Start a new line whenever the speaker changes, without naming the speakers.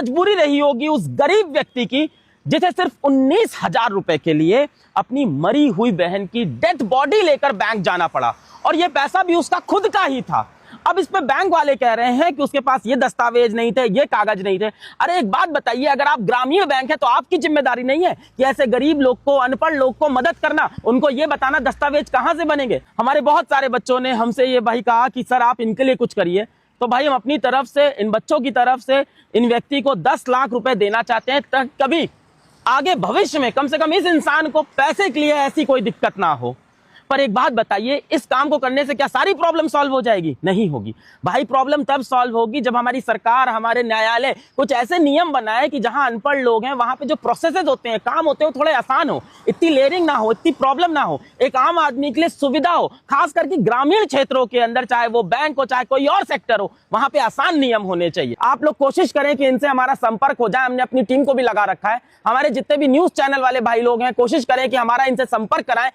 मजबूरी रही होगी उस गरीब व्यक्ति की जिसे सिर्फ 19,000 रुपए के लिए अपनी मरी हुई बहन की डेड बॉडी लेकर बैंक जाना पड़ा, और यह पैसा भी उसका खुद का ही था। अब इस पे बैंक वाले कह रहे हैं कि उसके पास ये दस्तावेज नहीं थे, ये कागज नहीं थे। अरे एक बात बताइए, अगर आप ग्रामीण बैंक है तो आपकी जिम्मेदारी नहीं है कि ऐसे गरीब लोग को, अनपढ़ लोग को मदद करना, उनको ये बताना दस्तावेज कहां से बनेंगे। हमारे बहुत सारे बच्चों ने हमसे ये भाई कहा कि सर आप इनके लिए कुछ करिए, तो भाई हम अपनी तरफ से, इन बच्चों की तरफ से इन व्यक्ति को 10 लाख रुपए देना चाहते हैं, तक कभी आगे भविष्य में कम से कम इस इंसान को पैसे के लिए ऐसी कोई दिक्कत ना हो। पर एक बात बताइए, इस काम को करने से क्या सारी प्रॉब्लम सॉल्व हो जाएगी? नहीं होगी भाई। प्रॉब्लम तब सॉल्व होगी जब हमारी सरकार, हमारे न्यायालय कुछ ऐसे नियम बनाए कि जहां अनपढ़ लोग हैं वहां पे जो प्रोसेसेस होते हैं, काम होते हैं, वो थोड़े आसान हो, इतनी लेयरिंग ना हो, इतनी प्रॉब्लम ना हो, एक आम आदमी के लिए सुविधा हो। खास करके ग्रामीण क्षेत्रों के अंदर, चाहे वो बैंक हो चाहे कोई और सेक्टर हो, वहां पे आसान नियम होने चाहिए। आप लोग कोशिश करें कि इनसे हमारा संपर्क हो जाए। हमने अपनी टीम को भी लगा रखा है। हमारे जितने भी न्यूज चैनल वाले भाई लोग हैं, कोशिश करें कि हमारा इनसे संपर्क कराएं।